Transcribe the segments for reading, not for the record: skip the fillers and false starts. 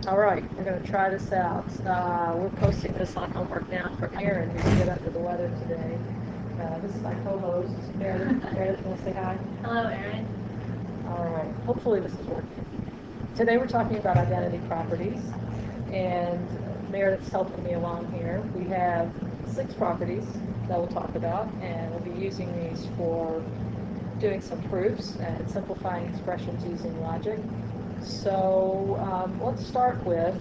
All right, we're going to try this out. We're posting this on homework now for Aaron, who's a bit under the weather today. This is my co-host, Meredith. Meredith, want to say hi? Hello, Erin. All right, hopefully this is working. Today we're talking about identity properties, and Meredith's helping me along here. We have 6 properties that we'll talk about, and we'll be using these for doing some proofs and simplifying expressions using logic. So let's start with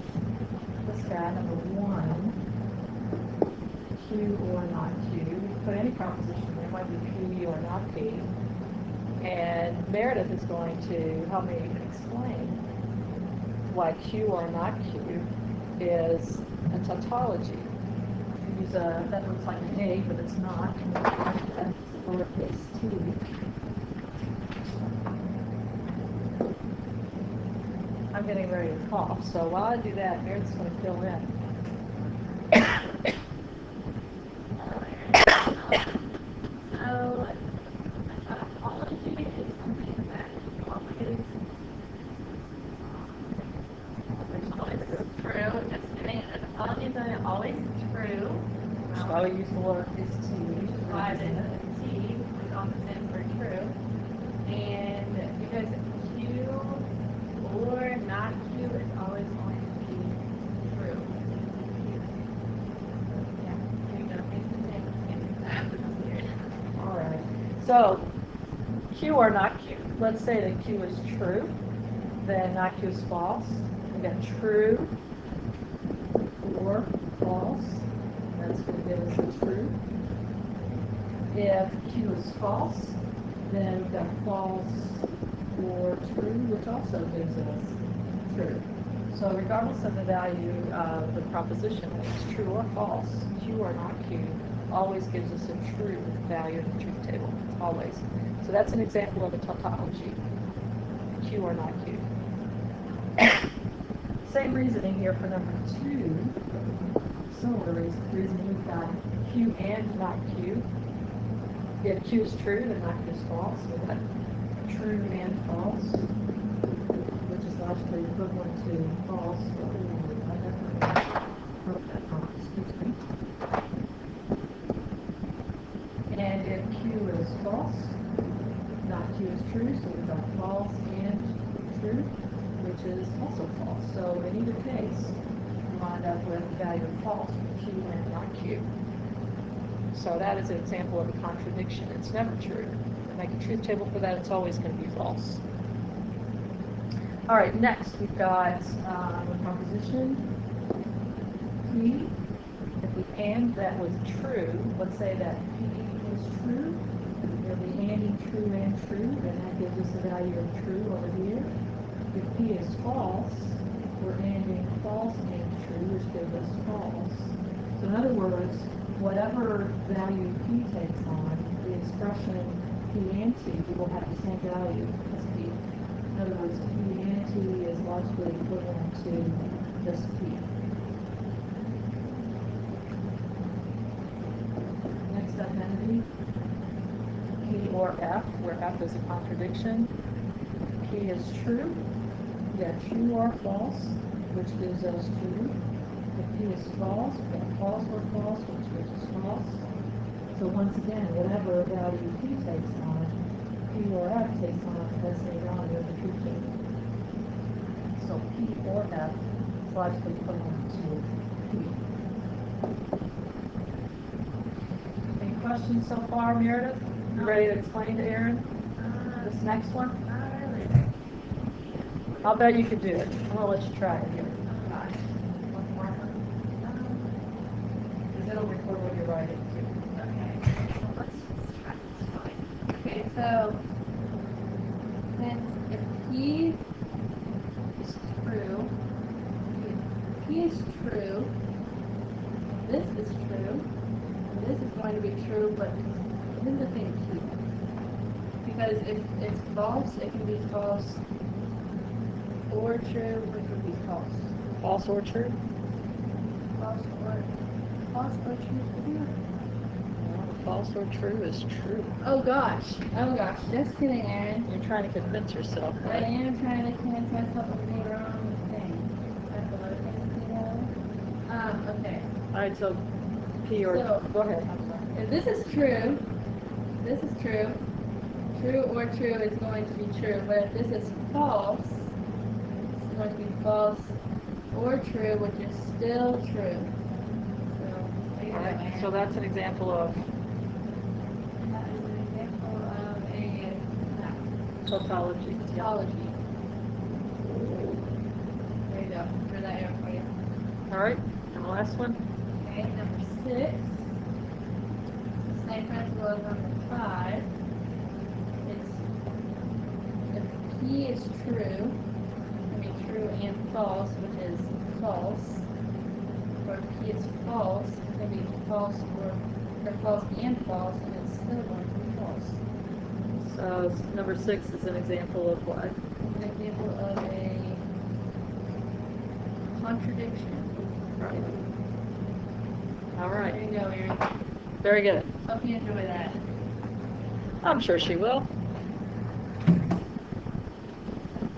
this guy, number 1, Q or not Q. You can put any proposition there, might be P or not P. And Meredith is going to help me explain why Q or not Q is a tautology. Use that looks like an A, but it's not. That's lowercase t. I'm getting ready to cough, so while I do that, Meredith's going to fill in. So, tautology is something that always true. Just kidding. A tautology is something always true. So we use the lowercase t. Which is why the T is also stands for true. And because Q or not Q is always going to be true. Yeah, there you go. All right. So Q or not Q. Let's say that Q is true, then not Q is false. We got true or false. That's going to give us a true. If Q is false, then we've got false or true, which also gives us true. So regardless of the value of the proposition, whether it's true or false, Q or not Q, always gives us a true value in the truth table, always. So that's an example of a tautology, Q or not Q. Same reasoning here for number 2. Similar reasoning, we've got Q and not Q. If Q is true, then not Q is false. We've got true and false, which is logically equivalent to false. And if Q is false, not Q is true, so we've got false and true, which is also false. So in either case, we wind up with the value of false for Q and not Q. So that is an example of a contradiction. It's never true. To make a truth table for that, it's always going to be false. All right, next we've got a proposition P. If we and that was true, let's say that P is true. We'll be anding true and true, and that gives us the value of true over here. If P is false, we're anding false and true, which gives us false. So in other words, whatever value P takes on, the expression P and T will have the same value as P. In other words, P and T is logically equivalent to just P. Next identity, P or F, where F is a contradiction. P is true. We got true or false, which gives us true. If P is false, we got false or false, which gives us false. So once again, whatever value P takes on, P or F takes on the same value of the truth table. So P or F is logically equivalent to P. Any questions so far, Meredith? You ready to explain to Aaron this next one? Not really. I'll bet you could do it. I'm going to let you try it here. One more. Because it'll record what you're writing. Okay. Well, let's just try this one. Okay, so since if P is true, if P is true, this is true, and this is going to be true, but this is the thing Q. Because if it's false, it can be false or true, which would be false. False or true? False or true. False or true is true. Oh gosh. Just kidding, Aaron. You're trying to convince yourself, I right? am trying to convince myself of the wrong thing. right, so P or, So- go ahead, I'm sorry. If this is true or true is going to be true. But if this is false, it's going to be false or true, which is still true. So, there you All go, right, Aaron. so that's an example of That is an example of a tautology. Yeah. tautology. There you go. For that error for you. All right, and the last one? Okay, number 6. Same principle as number 5. It's if P is true, true and false, which is false. Or if P is false, it can be false or false and false, and it's still going to be false. So number 6 is an example of what? An example of a contradiction. Right. All right. There you go, Erin. Very good. Hope you enjoy that. I'm sure she will.